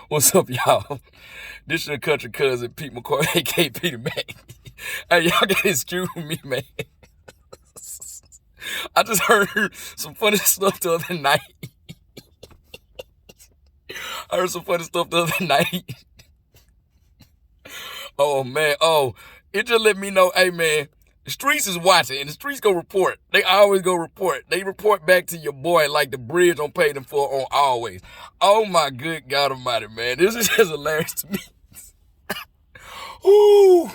What's up, y'all? This your country cousin, Pete McCoy, aka Peter Mac. Hey, y'all gotta excuse me, man. I just heard some funny stuff the other night. I heard some funny stuff the other night. Oh, man. Oh, it just let me know, hey, man, the streets is watching, and the streets go report. They always go report. They report back to your boy like the bridge on paid in full on always. Oh, my good God almighty, man. This is just hilarious to me. Ooh.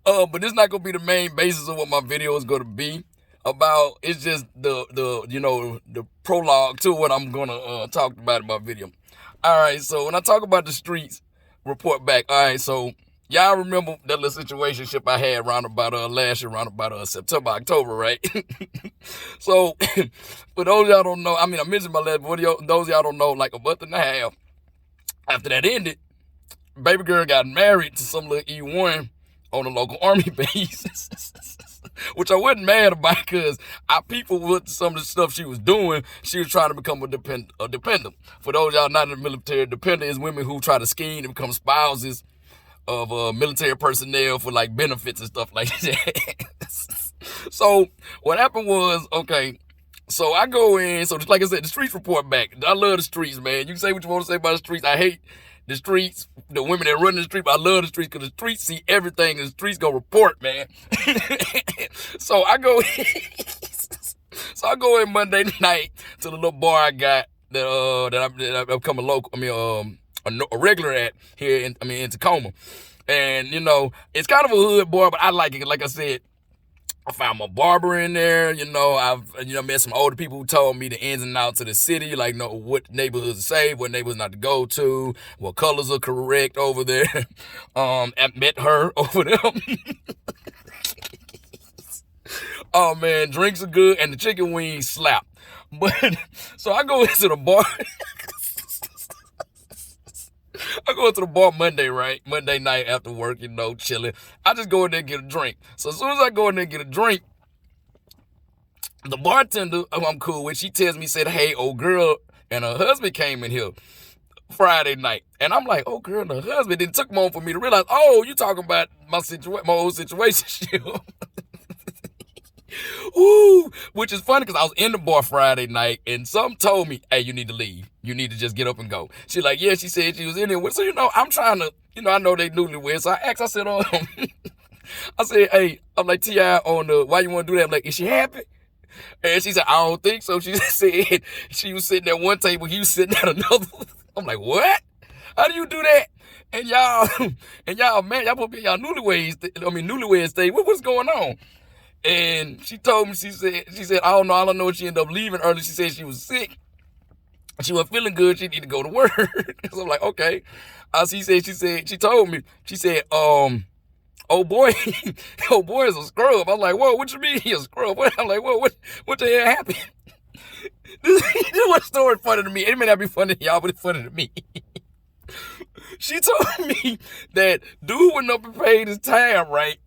But this is not gonna be the main basis of what my video is gonna be about. It's just the prologue to what I'm gonna talk about in my video. All right, so when I talk about the streets, report back. All right, so y'all remember that little situationship I had around about last year, around about September, October, right? So for those y'all don't know, I mean I mentioned my last video. Those y'all don't know, like a month and a half after that ended, baby girl got married to some little E1 on a local army base, which I wasn't mad about because I people with some of the stuff she was doing. She was trying to become a dependent. For those y'all not in the military, dependent is women who try to scheme to become spouses of military personnel for like benefits and stuff like that. So what happened was, okay, so I go in, so just like I said, the streets report back. I love the streets, man. You can say what you want to say about the streets. I hate the streets, the women that run the street, but I love the streets because the streets see everything and the streets go report, man. So I go in, so I go in Monday night to the little bar I got that I'm become a local, a regular at here in Tacoma. And, you know, it's kind of a hood bar, but I like it. Like I said, I found my barber in there. I've met some older people who told me the ins and outs of the city, like know what neighborhoods are safe, what neighborhoods not to go to, what colors are correct over there. I met her over there. Oh man, drinks are good and the chicken wings slap. But so I go into the bar. I go into the bar Monday, right? Monday night after work, chilling. I just go in there and get a drink. So as soon as I go in there and get a drink, the bartender who I'm cool with, she tells me, said, hey, old girl and her husband came in here Friday night. And I'm like, oh, girl and her husband. Then it took a moment for me to realize, oh, you talking about my old situation. Ooh, which is funny because I was in the bar Friday night and some told me, hey, you need to leave. You need to just get up and go. She's like, yeah, she said she was in there. So, I'm trying to, I know they newlyweds. So I asked, I said, I said, hey, I'm like, T.I. on the, why you want to do that? I'm like, is she happy? And she said, I don't think so. She said she was sitting at one table, he was sitting at another. I'm like, what? How do you do that? And y'all, man, y'all put me y'all newlywed stage. What's going on? And she told me, she said, I don't know. All I know is she ended up leaving early. She said she was sick. She wasn't feeling good. She needed to go to work. So I'm like, okay. She told me, she said, oh boy, oh boy is a scrub. I'm like, whoa, what you mean he a scrub? I'm like, whoa, what the hell happened? This one story funny to me. It may not be funny to y'all, but it's funny to me. She told me that dude went up and paid his time, right?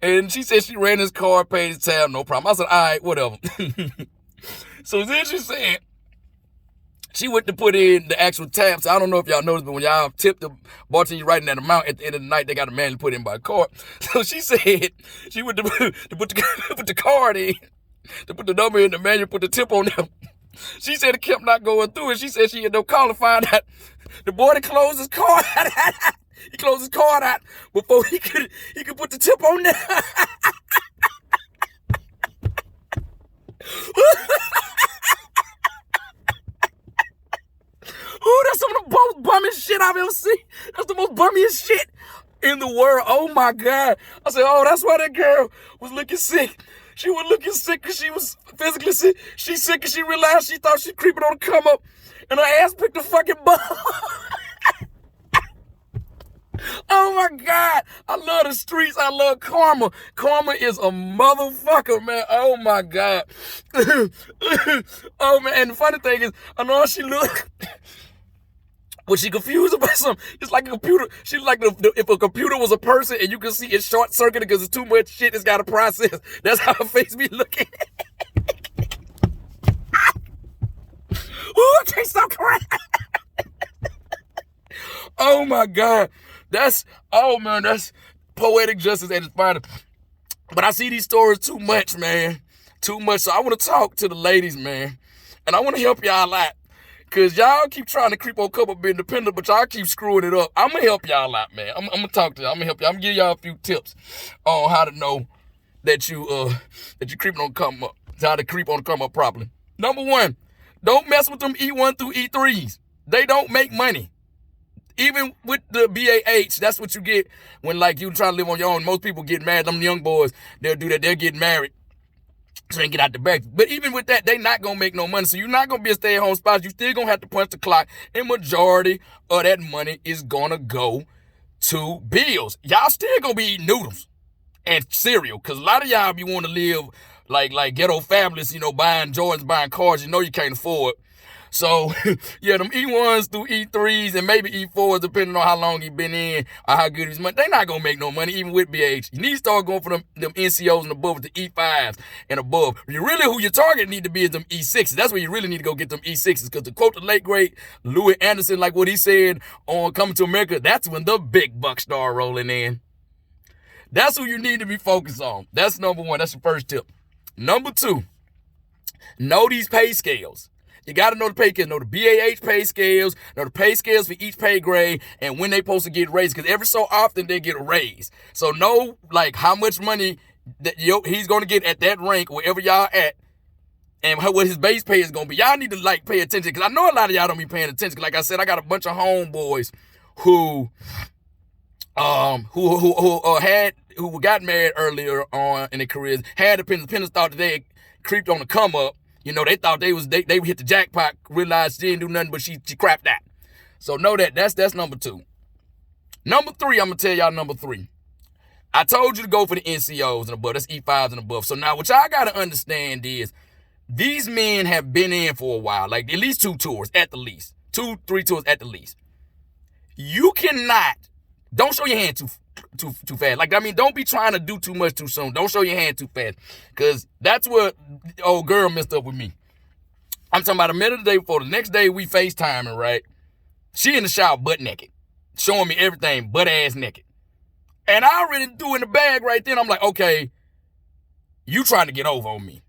And she said she ran his car, paid his tab, no problem. I said, all right, whatever. So then she said she went to put in the actual tab. So I don't know if y'all noticed, but when y'all tip the bartender writing that amount, at the end of the night, they got a manually put in by card. So she said she went to put the card in, to put the number in the manual, put the tip on them. She said it kept not going through, and she said she ended up calling to find out the boy that closed his card. He closed his card out before he could put the tip on there. Ooh, that's some of the most bummiest shit I've ever seen. That's the most bummiest shit in the world. Oh my God. I said, oh, that's why that girl was looking sick. She was looking sick because she was physically sick. She's sick because she realized she thought she was creeping on the come up and her ass picked a fucking bum. Oh my God. I love the streets. I love karma. Karma is a motherfucker, man. Oh my God. Oh man. And the funny thing is, I know how she look. Was she confused about something? It's like a computer. She's like if a computer was a person and you can see it's short circuited because it's too much shit it's got to process. That's how her face be looking. Ooh, I can't stop crying. Oh my God. Oh man, that's poetic justice at its finest. But I see these stories too much, man. Too much. So I want to talk to the ladies, man. And I want to help y'all out. Because y'all keep trying to creep on couple being dependent, but y'all keep screwing it up. I'm going to help y'all out, man. I'm going to talk to y'all. I'm going to help y'all. I'm going to give y'all a few tips on how to know that you creeping on come up. How to creep on the come up properly. Number one, don't mess with them E1 through E3s. They don't make money. Even with the BAH, that's what you get when like you try to live on your own. Most people get married. Them young boys, they'll do that. They'll get married so they can get out the back. But even with that, they not going to make no money. So you're not going to be a stay-at-home spouse. You still going to have to punch the clock. And majority of that money is going to go to bills. Y'all still going to be eating noodles and cereal. Because a lot of y'all be wanting to live like ghetto families, you know, buying Jordans, buying cars you know you can't afford. So, yeah, them E1s through E3s and maybe E4s, depending on how long he been in or how good his money, they not going to make no money, even with BH. You need to start going for them NCOs and above, with the E5s and above. Who your target need to be is them E6s. That's where you really need to go get them E6s. Because to quote the late, great Louis Anderson, like what he said on Coming to America, that's when the big bucks start rolling in. That's who you need to be focused on. That's number one. That's your first tip. Number two, know these pay scales. You got to know the pay scales, know the BAH pay scales, know the pay scales for each pay grade, and when they supposed to get raised, because every so often they get a raise. So know, like, how much money that he's going to get at that rank, wherever y'all at, and what his base pay is going to be. Y'all need to, like, pay attention, because I know a lot of y'all don't be paying attention. Like I said, I got a bunch of homeboys who got married earlier on in their careers, had dependents, thought that they creeped on the come up. You know, they thought they hit the jackpot, realized she didn't do nothing, but she crapped out. So know that. That's number two. Number three, I'm going to tell y'all number three. I told you to go for the NCOs and above. That's E5s and above. So now what y'all got to understand is these men have been in for a while, like at least 2 tours at the least. 2-3 tours at the least. You cannot, don't show your hand too fast. Like, I mean, don't be trying to do too much too soon. Don't show your hand too fast. Because that's what old girl messed up with me. I'm talking about a minute the day before. The next day we FaceTiming, right? She in the shower butt naked. Showing me everything, butt ass naked. And I already threw in the bag right then. I'm like, okay, you trying to get over on me.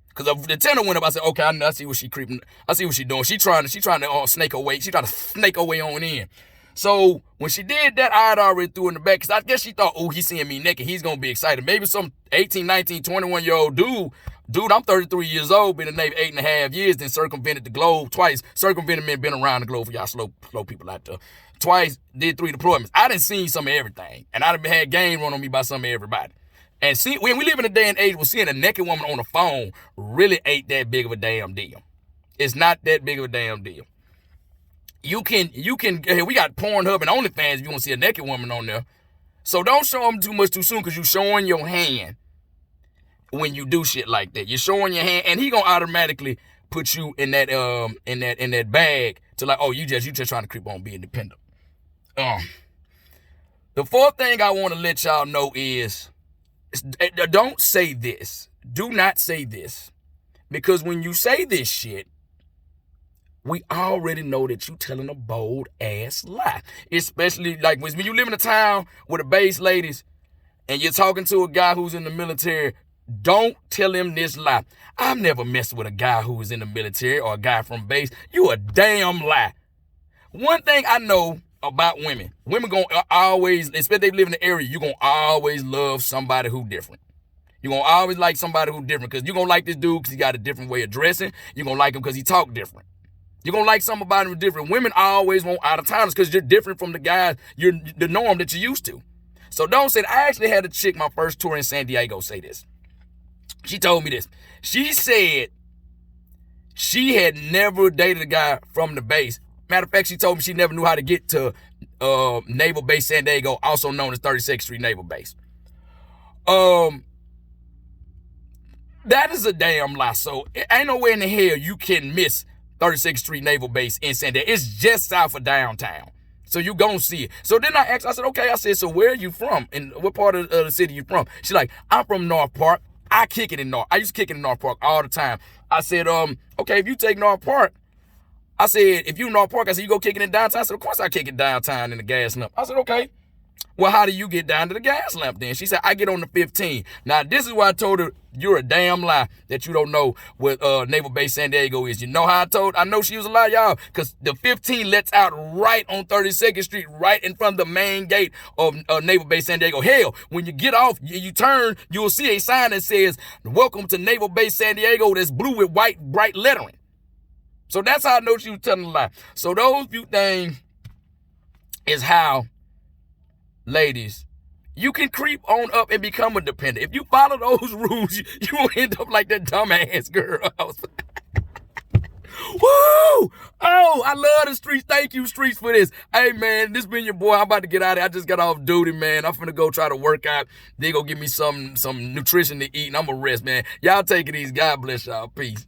Because the tenor went up. I said, okay, I see what she creeping. I see what she doing. She trying to snake her way. She trying to snake her way on in. So when she did that, I had already threw in the back because I guess she thought, oh, he's seeing me naked. He's going to be excited. Maybe some 18, 19, 21-year-old dude, I'm 33 years old, been in the Navy 8.5 years, then circumvented the globe twice. Circumvented men been around the globe for y'all slow people out there. Twice, did 3 deployments. I done seen some of everything. And I done had game run on me by some of everybody. And see, when we live in a day and age where seeing a naked woman on the phone really ain't that big of a damn deal. It's not that big of a damn deal. You can, we got Pornhub and OnlyFans if you want to see a naked woman on there. So don't show them too much too soon because you're showing your hand when you do shit like that. You're showing your hand and he gonna automatically put you in that bag to like, oh, you just trying to creep on being dependent. The fourth thing I want to let y'all know is don't say this. Do not say this. Because when you say this shit, we already know that you telling a bold ass lie. Especially like when you live in a town with a base, ladies, and you're talking to a guy who's in the military, don't tell him this lie. I've never messed with a guy who is in the military or a guy from base. You a damn lie. One thing I know about women gonna always, especially if they live in the area, you gonna always love somebody who different. You're gonna always like somebody who different because you're gonna like this dude because he got a different way of dressing. You're gonna like him because he talk different. You're going to like something about him different. Women always want out-of-towners because you're different from the guys, you're the norm that you're used to. So don't say that. I actually had a chick my first tour in San Diego say this. She told me this. She said she had never dated a guy from the base. Matter of fact, she told me she never knew how to get to Naval Base San Diego, also known as 36th Street Naval Base. That is a damn lie. So ain't no way in the hell you can miss 36th Street Naval Base in San Diego. It's just south of downtown. So you gonna see it. So then I asked, I said, okay, I said, so where are you from? And what part of the city you from? She's like, I'm from North Park. I used to kick it in North Park all the time. I said, okay, if you take North Park, I said, if you North Park, I said, you go kicking it downtown? I said, of course I kick it downtown in the gas lamp. I said, okay. Well, how do you get down to the gas lamp then? She said, I get on the 15. Now, this is why I told her, you're a damn lie that you don't know what Naval Base San Diego is. You know how I know she was a lie, y'all? Because the 15 lets out right on 32nd Street, right in front of the main gate of Naval Base San Diego. Hell, when you get off, you turn, you'll see a sign that says, welcome to Naval Base San Diego, that's blue with white, bright lettering. So that's how I know she was telling a lie. So those few things is how, ladies, you can creep on up and become a dependent. If you follow those rules, you won't end up like that dumbass girl. Woo! Oh, I love the streets. Thank you, streets, for this. Hey, man, this been your boy. I'm about to get out of here. I just got off duty, man. I'm finna go try to work out. They go give me some nutrition to eat, and I'm gonna rest, man. Y'all take it easy. God bless y'all. Peace.